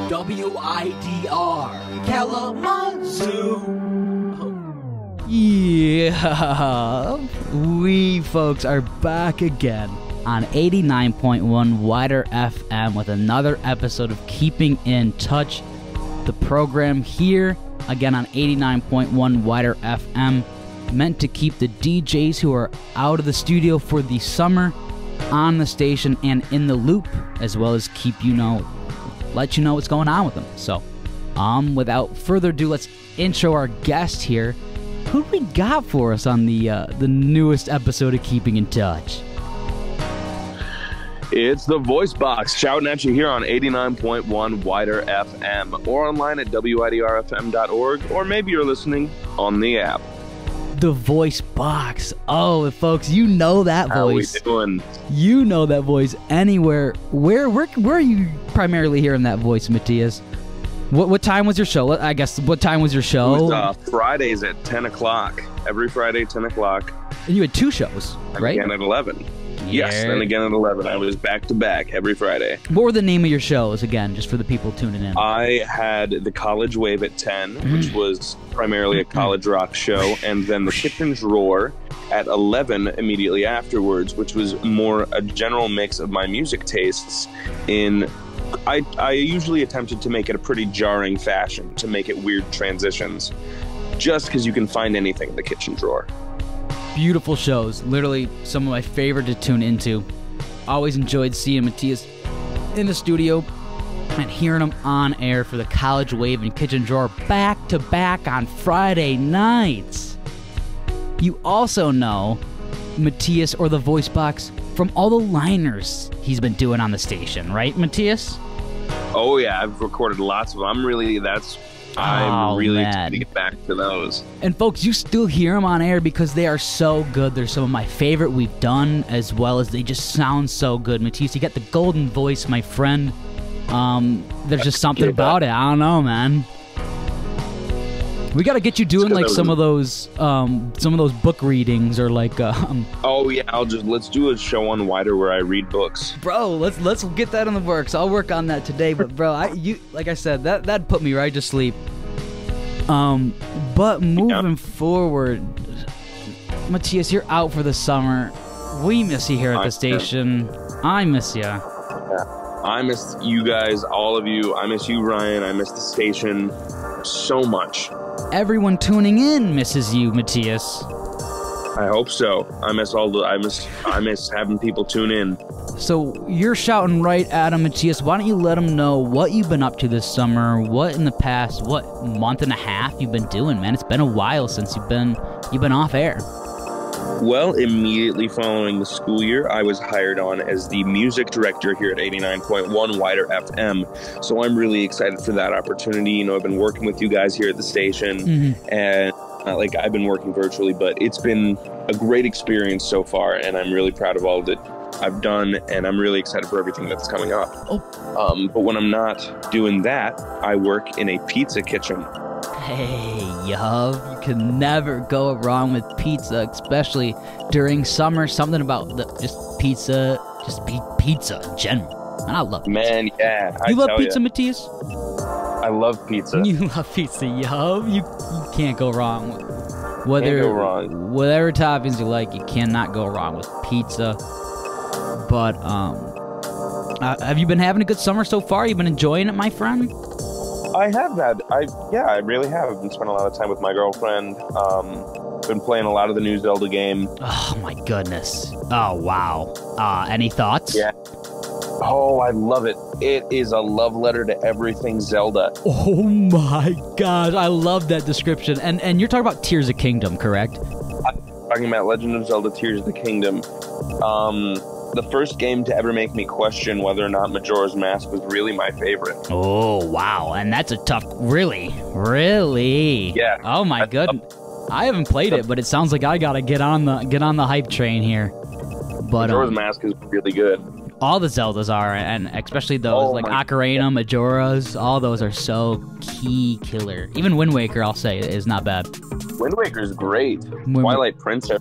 WIDR Kalamazoo. Yeah, we folks are back again on 89.1 WIDR FM with another episode of Keeping in Touch. The program here again on 89.1 WIDR FM, meant to keep the DJs who are out of the studio for the summer on the station and in the loop, as well as keep let you know what's going on with them. So, without further ado, let's intro our guest here. Who do we got for us on the newest episode of Keeping in Touch? It's the Voice Box, shouting at you here on 89.1 WIDR FM, or online at WIDRFM.org, or maybe you're listening on the app. The Voice Box. Oh, folks, you know that voice. How we doing? You know that voice anywhere. Where are you primarily hearing that voice, Matias? What time was your show? I guess, what time was your show? It was Fridays at 10 o'clock. Every Friday, 10 o'clock. And you had two shows, right? And again at 11. Yes, and again at 11. I was back-to-back every Friday. What were the name of your shows, again, just for the people tuning in? I had the College Wave at 10, which was primarily a college rock show, and then the Kitchen Drawer at 11 immediately afterwards, which was more a general mix of my music tastes in... I usually attempted to make it a pretty jarring fashion, to make it weird transitions, just because you can find anything in the Kitchen Drawer. Beautiful shows, literally some of my favorite to tune into. Always enjoyed seeing Matias in the studio and hearing him on air for the College Wave and Kitchen Drawer back to back on Friday nights. You also know Matias, or the Voice Box, from all the liners he's been doing on the station, right, Matias? Oh yeah, I've recorded lots of them. I'm really excited to get back to those. And folks, you still hear them on air because they are so good. They're some of my favorite we've done, as well as they just sound so good. Matias, you got the golden voice, my friend. There's just something about it. I don't know, man. We got to get you doing like some of those book readings, or like Oh yeah, let's do a show on WIDR where I read books. Bro, let's get that in the works. I'll work on that today. But bro, like I said, that put me right to sleep. But moving forward, Matias, you're out for the summer. We miss you here at the station. I miss you. Yeah. I miss you guys, all of you. I miss you, Ryan. I miss the station so much. Everyone tuning in misses you, Matias. I hope so. I miss having people tune in. So you're shouting right at him, Matias. Why don't you let them know what you've been up to this summer? What in the past month and a half you've been doing, man? It's been a while since you've been off air. Well, immediately following the school year, I was hired on as the music director here at 89.1 WIDR FM. So I'm really excited for that opportunity. You know, I've been working with you guys here at the station, and I've been working virtually, but it's been a great experience so far, and I'm really proud of all that I've done, and I'm really excited for everything that's coming up. But when I'm not doing that, I work in a pizza kitchen. Hey, yo, you can never go wrong with pizza, especially during summer. Something about pizza in general. And I love pizza. Man, yeah. You love pizza, Matias? I love pizza. You love pizza, yo. You can't go wrong. Can't go wrong. Whatever toppings you like, you cannot go wrong with pizza. But, have you been having a good summer so far? You been enjoying it, my friend? I have had. I really have. I've been spending a lot of time with my girlfriend. Been playing a lot of the new Zelda game. Oh my goodness. Oh wow. Any thoughts? Yeah. Oh, I love it. It is a love letter to everything Zelda. Oh my gosh, I love that description. And you're talking about Tears of Kingdom, correct? I'm talking about Legend of Zelda: Tears of the Kingdom. The first game to ever make me question whether or not Majora's Mask was really my favorite. Oh, wow. And that's a tough... Really? Really? Yeah. Oh, my goodness. I haven't played it, but it sounds like I gotta get on the hype train here. But Majora's Mask is really good. All the Zeldas are, and especially those, like Ocarina, Majora's, all those are so killer. Even Wind Waker, I'll say, is not bad. Wind Waker is great. Twilight Princess.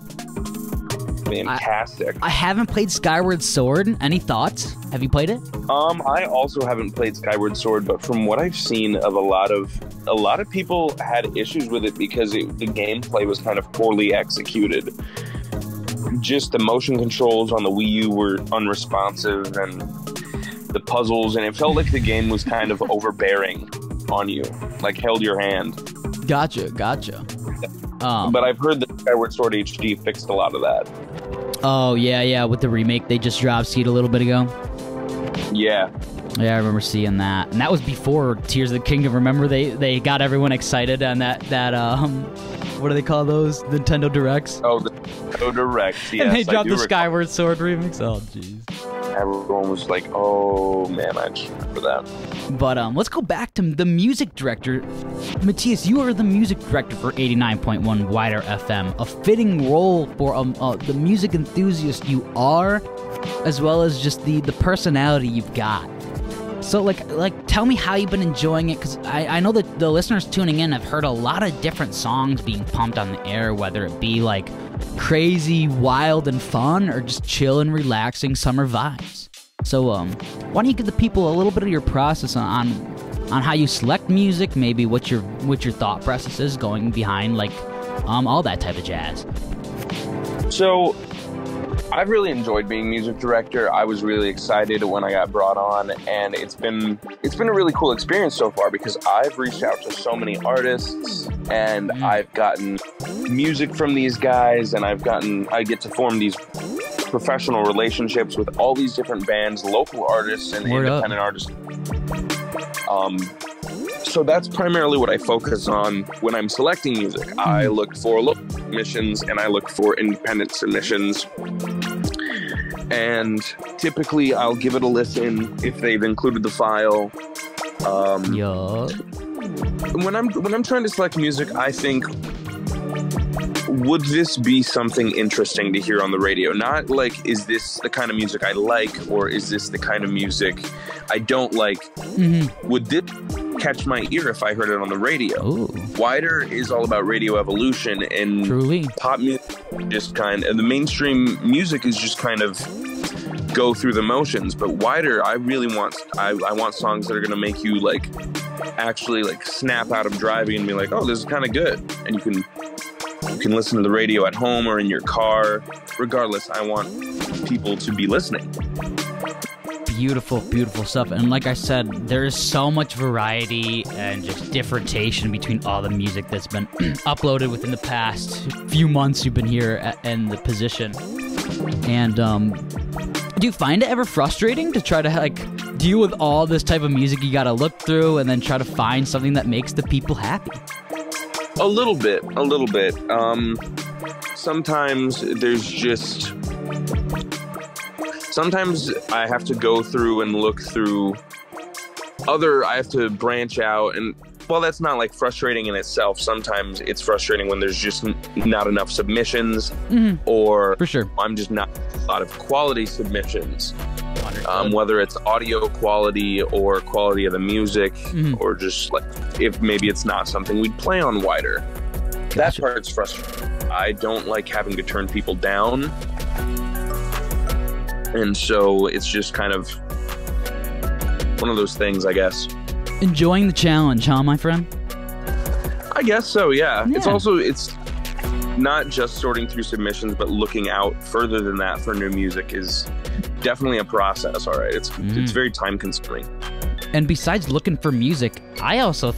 fantastic. I haven't played Skyward Sword. Any thoughts? Have you played it? I also haven't played Skyward Sword, but from what I've seen of a lot of people had issues with it because the gameplay was kind of poorly executed. Just the motion controls on the Wii U were unresponsive, and the puzzles, and it felt like the game was kind of overbearing on you, like held your hand. Gotcha. But I've heard that Skyward Sword HD fixed a lot of that. Oh, yeah, with the remake they just dropped a little bit ago. Yeah, I remember seeing that. And that was before Tears of the Kingdom. Remember they got everyone excited on that what do they call those? Nintendo Directs? Oh, the Nintendo Directs, yes. And they dropped the Skyward Sword remix. Oh, jeez. Everyone was like, oh, man, I just remember that. But let's go back to the music director. Matias, you are the music director for 89.1 WIDR FM. A fitting role for the music enthusiast you are, as well as just the personality you've got. So, like, tell me how you've been enjoying it, because I know that the listeners tuning in have heard a lot of different songs being pumped on the air, whether it be, like, crazy, wild, and fun, or just chill and relaxing summer vibes. So, why don't you give the people a little bit of your process on how you select music, maybe what your thought process is going behind, like, all that type of jazz. So, I've really enjoyed being music director. I was really excited when I got brought on, and it's been a really cool experience so far because I've reached out to so many artists, and I've gotten music from these guys, and I get to form these professional relationships with all these different bands, local artists and independent artists. So that's primarily what I focus on when I'm selecting music. I look for local submissions and I look for independent submissions. And typically I'll give it a listen if they've included the file. When I'm trying to select music, I think, would this be something interesting to hear on the radio? Not like, is this the kind of music I like, or is this the kind of music I don't like? Would this catch my ear if I heard it on the radio? WIDR is all about radio evolution, and truly, pop music just the mainstream music is just kind of go through the motions. But WIDR, I really want songs that are gonna make you like actually like snap out of driving and be like, oh, this is kind of good, and you can listen to the radio at home or in your car. Regardless, I want people to be listening. Beautiful, beautiful stuff. And like I said, there is so much variety and just differentiation between all the music that's been uploaded within the past few months you've been here in the position. And do you find it ever frustrating to try to like deal with all this type of music you gotta look through and then try to find something that makes the people happy? A little bit. Sometimes sometimes I have to go through and look through I have to branch out, and well, that's not like frustrating in itself. Sometimes it's frustrating when there's just not enough submissions, or for sure, I'm just not a lot of quality submissions. Whether it's audio quality or quality of the music, or just like if maybe it's not something we'd play on WIDR. Gotcha. That part's frustrating. I don't like having to turn people down, and so it's just kind of one of those things, I guess. Enjoying the challenge, huh, my friend? I guess so, yeah. It's not just sorting through submissions, but looking out further than that for new music is definitely a process, all right? It's very time consuming. And besides looking for music, I also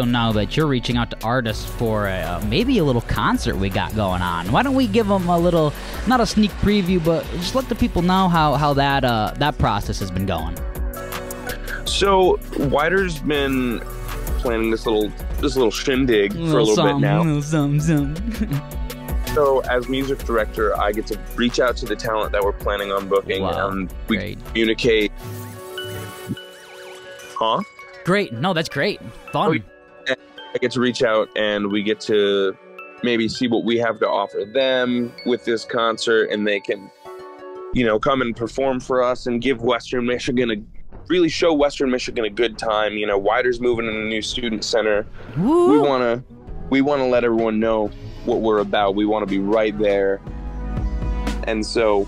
know that you're reaching out to artists for maybe a little concert we got going on. Why don't we give them a little, not a sneak preview, but just let the people know how that process has been going. So WIDR's been planning this little shindig for a little bit now. So as music director, I get to reach out to the talent that we're planning on booking, and we communicate. Huh? Great. No, that's great. Fun. I get to reach out and we get to maybe see what we have to offer them with this concert, and they can, come and perform for us and give Western Michigan really show Western Michigan a good time. WIDR's moving in a new student center. Woo! We want to let everyone know what we're about. We want to be right there. And so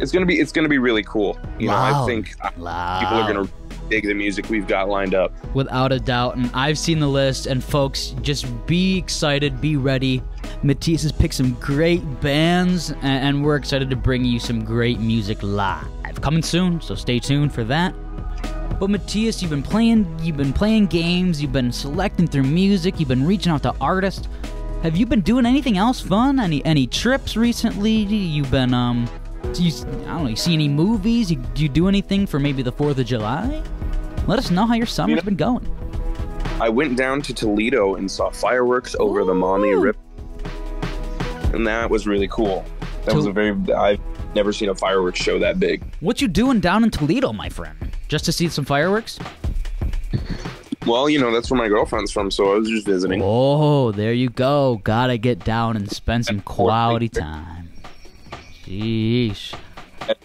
it's gonna be really cool. You know, I think people are gonna dig the music we've got lined up. Without a doubt, and I've seen the list, and folks, just be excited, be ready. Matias has picked some great bands, and we're excited to bring you some great music live. Coming soon, so stay tuned for that. But Matias, you've been playing games, you've been selecting through music, you've been reaching out to artists. Have you been doing anything else fun? Any trips recently? You've been I don't know, you see any movies? Do you do anything for maybe the 4th of July? Let us know how your summer's been going. I went down to Toledo and saw fireworks over the Maumee River. And that was really cool. I've never seen a fireworks show that big. What you doing down in Toledo, my friend? Just to see some fireworks? Well, you know, that's where my girlfriend's from, so I was just visiting. Oh, there you go. Gotta get down and spend some quality time. Sheesh.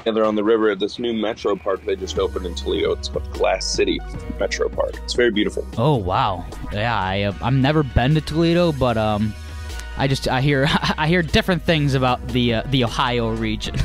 They're on the river at this new Metro Park they just opened in Toledo. It's called Glass City Metro Park. It's very beautiful. Oh, wow. Yeah, I've never been to Toledo, but I hear different things about the Ohio region.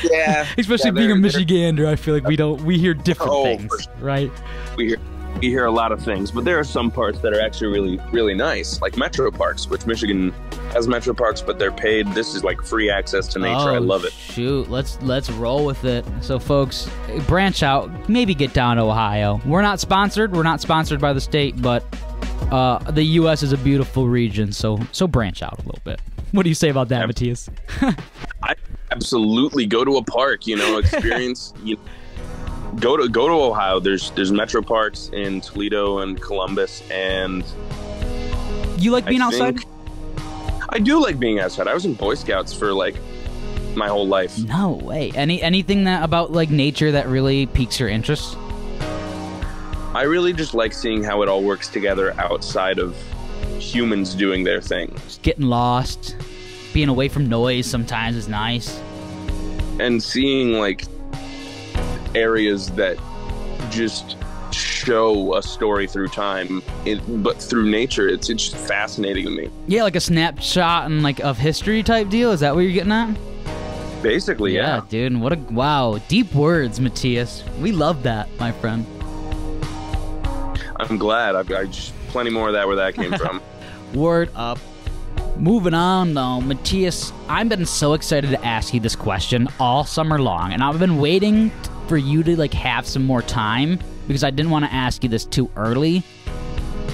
Yeah. Especially being a Michigander, I feel like we hear different things, right? We hear a lot of things, but there are some parts that are actually really, really nice, like Metro Parks, which Michigan has Metro Parks, but they're paid. This is like free access to nature. I love it. Shoot, let's roll with it. So, folks, branch out. Maybe get down to Ohio. We're not sponsored by the state, but the U.S. is a beautiful region, so branch out a little bit. What do you say about that, Matias? I absolutely go to a park. You know, experience. Go to Ohio. There's Metro Parks in Toledo and Columbus, and you like being outside? I do like being outside. I was in Boy Scouts for like my whole life. No way. Anything that about like nature that really piques your interest? I really just like seeing how it all works together outside of humans doing their thing. Just getting lost, being away from noise sometimes is nice. And seeing like areas that just show a story through time, but through nature. It's just fascinating to me. Yeah, like a snapshot and like of history type deal. Is that what you're getting at? Basically, yeah. Dude, wow, deep words, Matias. We love that, my friend. I'm glad. I just plenty more of that where that came from. Word up. Moving on, though, Matias, I've been so excited to ask you this question all summer long, and I've been waiting for you to like have some more time because I didn't want to ask you this too early.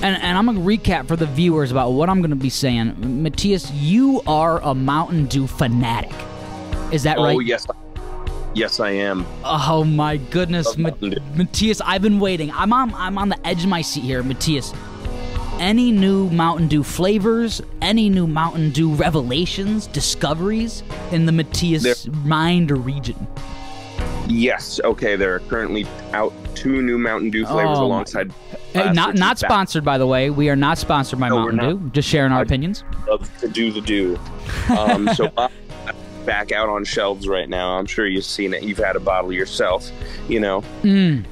And I'm going to recap for the viewers about what I'm going to be saying. Matias, you are a Mountain Dew fanatic. Is that right? Oh, yes. Yes, I am. Oh, my goodness. Matias, I've been waiting. I'm on the edge of my seat here. Matias, any new Mountain Dew flavors, any new Mountain Dew revelations, discoveries in the Matias mind or region? Yes. Okay, there are currently out 2 new Mountain Dew flavors alongside... Hey, not sponsored, by the way. We are not sponsored by Mountain Dew. Just sharing our opinions. Love to do the Dew. So back out on shelves right now. I'm sure you've seen it. You've had a bottle yourself, you know. 2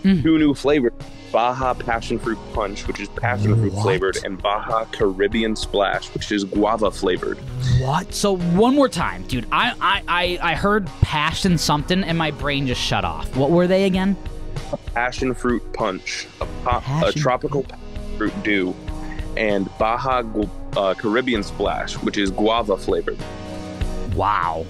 new flavors. Baja Passion Fruit Punch, which is passion fruit flavored, and Baja Caribbean Splash, which is guava flavored. What? So one more time, dude. I heard passion something and my brain just shut off. What were they again? Passion Fruit Punch, a tropical fruit dew, and Baja Caribbean Splash, which is guava flavored. Wow.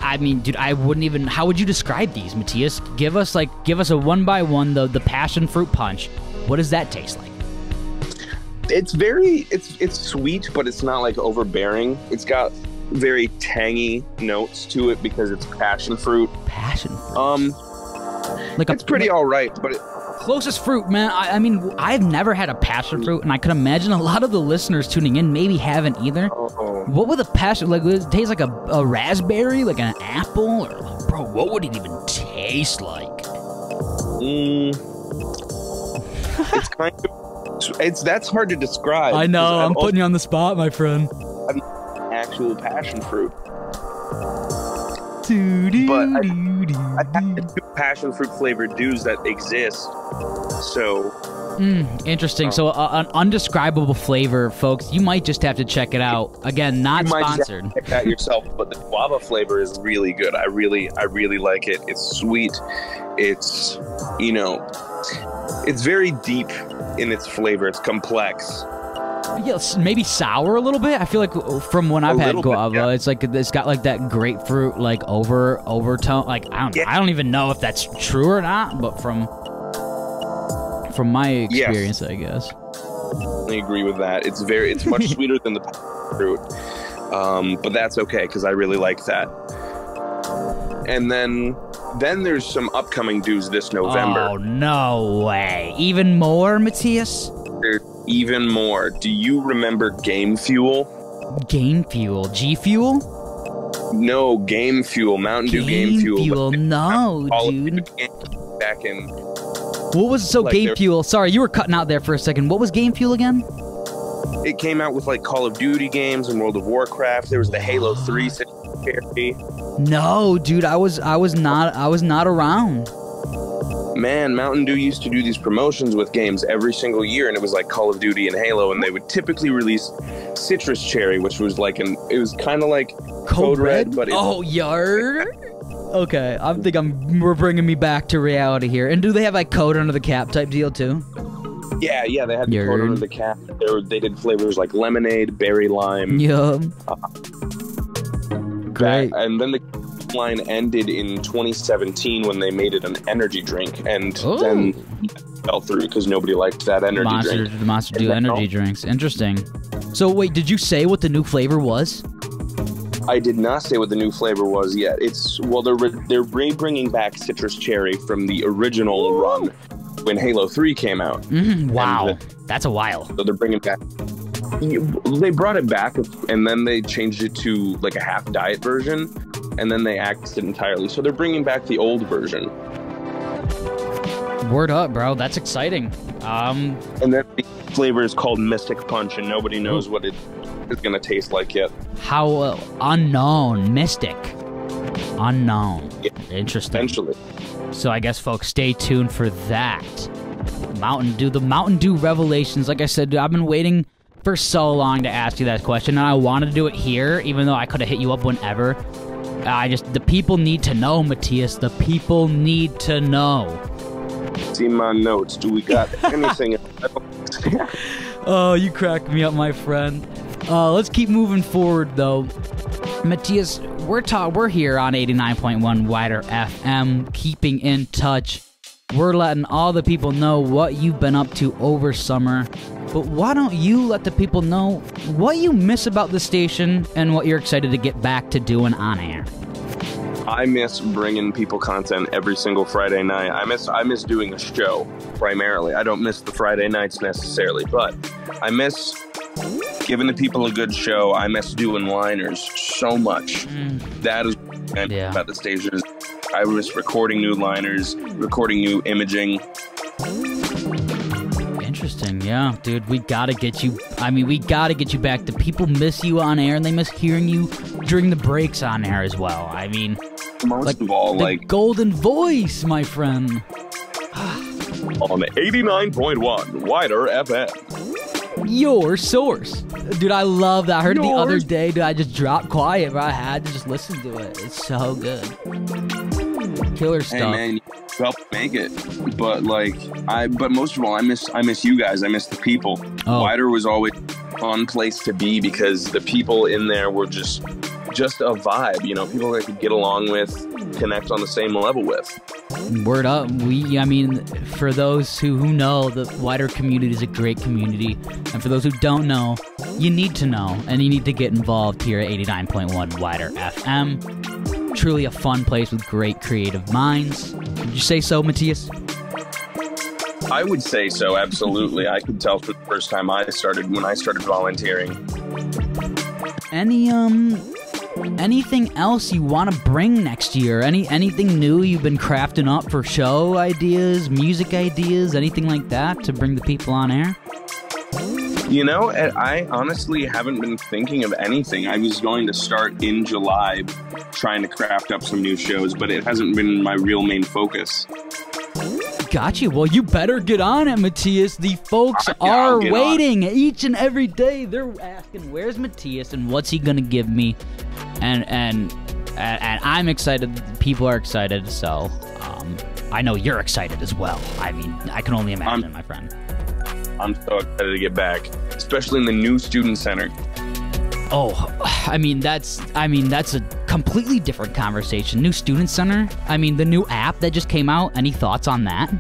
I mean, dude, I wouldn't even... How would you describe these, Matias? Give us a one by one, the passion fruit punch. What does that taste like? It's sweet, but it's not like overbearing. It's got very tangy notes to it because it's passion fruit. Passion fruit. It's pretty all right, but closest fruit, man. I mean, I've never had a passion fruit, and I could imagine a lot of the listeners tuning in maybe haven't either. What would a passion, like, would it taste like a raspberry, like an apple, or bro, what would it even taste like? It's kind of, that's hard to describe. I know, I'm putting you on the spot, my friend. Actual passion fruit. But I've had the 2 passion fruit flavored dews that exist. So. Interesting. So an undescribable flavor, folks. You might just have to check it out. Again, not you might sponsored. Just have to check that yourself, but the guava flavor is really good. I really like it. It's sweet. It's, it's very deep in its flavor. It's complex. Yes, maybe sour a little bit. I feel like from when I've had guava, bit, yeah. it's like it's got like that grapefruit like overtone. Like I don't even know if that's true or not, but from my experience, yes. I guess. I agree with that. It's much sweeter than the fruit, but that's okay because I really like that. And then there's some upcoming dews this November. Oh no way! Even more, Matias? There's even more. Do you remember Game Fuel? Game Fuel? G Fuel? No, Game Fuel. Mountain Dew Game Fuel. No, dude. Back in. What was Game Fuel? Sorry, you were cutting out there for a second. What was Game Fuel again? It came out with like Call of Duty games and World of Warcraft. There was the Halo 3 series. No, dude, I was not around. Man, Mountain Dew used to do these promotions with games every single year, and it was like Call of Duty and Halo, and they would typically release Citrus Cherry, which was like it was kind of like Code Red, but yard. Okay, we're bringing me back to reality here. And do they have like Code Under the Cap type deal too? Yeah, they had the Code Under the Cap. They did flavors like lemonade, berry lime. Yeah. Great. And then the line ended in 2017 when they made it an energy drink, and then it fell through because nobody liked that energy drink. The Monster Dew energy drinks. Interesting. So wait, did you say what the new flavor was? I did not say what the new flavor was yet. They're bringing back Citrus Cherry from the original run when Halo 3 came out. Wow, that's a while. So they're bringing back. They brought it back, and then they changed it to like a half diet version, and then they axed it entirely. So they're bringing back the old version. Word up, bro. That's exciting. And then the flavor is called Mystic Punch, and nobody knows what it is going to taste like yet. How unknown. Mystic. Unknown. Yeah, interesting. Eventually. So I guess, folks, stay tuned for that. Mountain Dew. The Mountain Dew revelations. Like I said, I've been waiting for so long to ask you that question, and I wanted to do it here, even though I could have hit you up whenever. The people need to know, Matias. The people need to know. See my notes. Do we got anything? Oh, you cracked me up, my friend. Let's keep moving forward, though. Matias, we're here on 89.1 WIDR FM, keeping in touch. We're letting all the people know what you've been up to over summer. But why don't you let the people know what you miss about the station and what you're excited to get back to doing on air? I miss bringing people content every single Friday night. I miss doing a show, primarily. I don't miss the Friday nights necessarily, but I miss giving the people a good show. I miss doing liners so much. That is what I miss about the station. I miss recording new liners, recording new imaging. Interesting, yeah, dude. We gotta get you. We gotta get you back. The people miss you on air, and they miss hearing you during the breaks on air as well. Most of all, the golden voice, my friend. On 89.1 WIDR FM. Your source. Dude, I love that. I heard it the other day, dude. I just dropped quiet, but I had to just listen to it. It's so good. Killer stuff. Hey, man, you helped make it. But, but most of all, I miss you guys. I miss the people. WIDR was always a fun place to be because the people in there were just a vibe, people that I could get along with, connect on the same level with. Word up. For those who know, the WIDR community is a great community. And for those who don't know, you need to know. And you need to get involved here at 89.1 WIDR FM. Truly a fun place with great creative minds. Would you say so, Matias? I would say so, absolutely. I could tell for the first time when I started volunteering. Anything else you want to bring next year? Anything new you've been crafting up for show ideas, music ideas, anything like that to bring the people on air? You know, I honestly haven't been thinking of anything. I was going to start in July trying to craft up some new shows, but it hasn't been my real main focus. Got you. Well, you better get on it, Matias. The folks are waiting each and every day. They're asking, where's Matias and what's he going to give me? And I'm excited. People are excited, so I know you're excited as well. I mean, I can only imagine, my friend. I'm so excited to get back, especially in the new student center. Oh, I mean that's a completely different conversation. New student center. I mean, the new app that just came out. Any thoughts on that?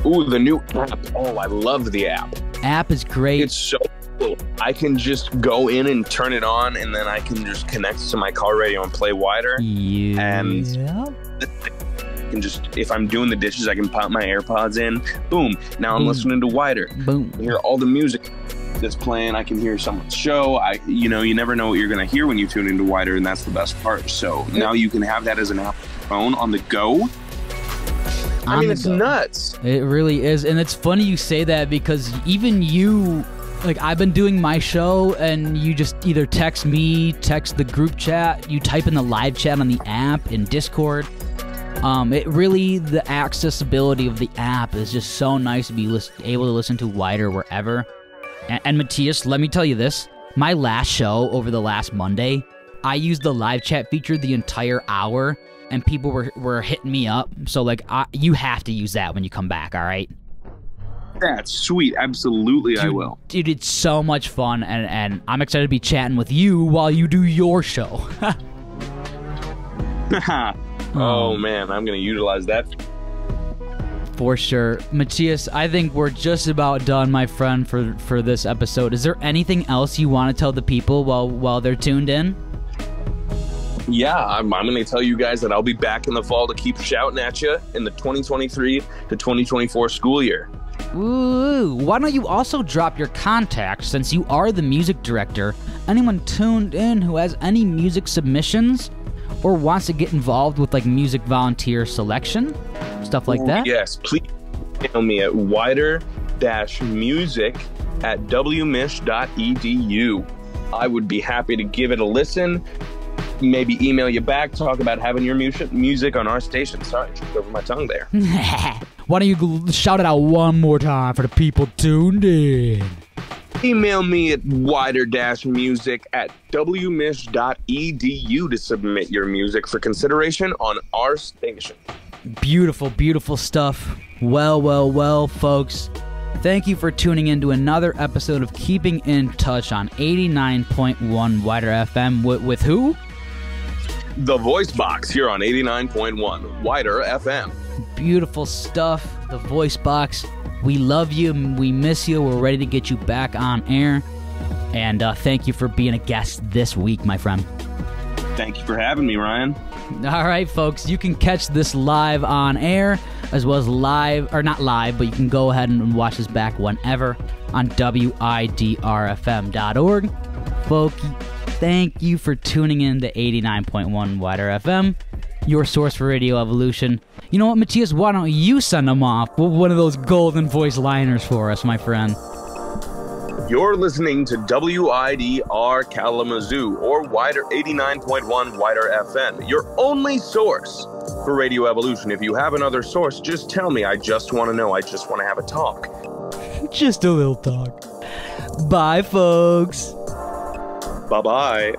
Ooh, the new app. Oh, I love the app. App is great. It's so cool. I can just go in and turn it on, and then I can just connect to my car radio and play WIDR. Yeah. And can just, if I'm doing the dishes, I can pop my AirPods in. Boom. Now I'm listening to WIDR. Boom. I hear all the music that's playing. I can hear someone's show. You never know what you're going to hear when you tune into WIDR, and that's the best part. So now you can have that as an app phone on the go. I mean, it's nuts. It really is. And it's funny you say that, because even you, like, I've been doing my show and you just either text me, text the group chat, you type in the live chat on the app in Discord. It really, the accessibility of the app is just so nice to be able to listen to WIDR wherever. And Matias, let me tell you this. My last show over the last Monday, I used the live chat feature the entire hour, and people were hitting me up. So, like, you have to use that when you come back, all right? That's sweet. Absolutely, dude, I will. Dude, it's so much fun, and I'm excited to be chatting with you while you do your show. Oh, man, I'm going to utilize that. For sure. Matias, I think we're just about done, my friend, for this episode. Is there anything else you want to tell the people while they're tuned in? Yeah, I'm going to tell you guys that I'll be back in the fall to keep shouting at you in the 2023 to 2024 school year. Ooh, why don't you also drop your contact, since you are the music director? Anyone tuned in who has any music submissions or wants to get involved with, like, music volunteer selection, stuff like that? Yes, please email me at widr-music@wmich.edu. I would be happy to give it a listen, maybe email you back, talk about having your music on our station. Sorry, I tripped over my tongue there. Why don't you shout it out one more time for the people tuned in? Email me at widr-music@wmich.edu to submit your music for consideration on our station. Beautiful, beautiful stuff. Well, folks. Thank you for tuning in to another episode of Keeping in Touch on 89.1 WIDR FM. With who? The Voice Box here on 89.1 WIDR FM. Beautiful stuff. The Voice Box. We love you. We miss you. We're ready to get you back on air. And thank you for being a guest this week, my friend. Thank you for having me, Ryan. All right, folks. You can catch this live on air, as well as live, or not live, but you can go ahead and watch this back whenever on WIDRFM.org. Folks, thank you for tuning in to 89.1 WIDR FM, your source for radio evolution. You know what, Matias? Why don't you send them off with one of those golden voice liners for us, my friend? You're listening to WIDR Kalamazoo, or WIDR 89.1 WIDR FM, your only source for radio evolution. If you have another source, just tell me. I just want to know. I just want to have a talk. Just a little talk. Bye, folks. Bye-bye.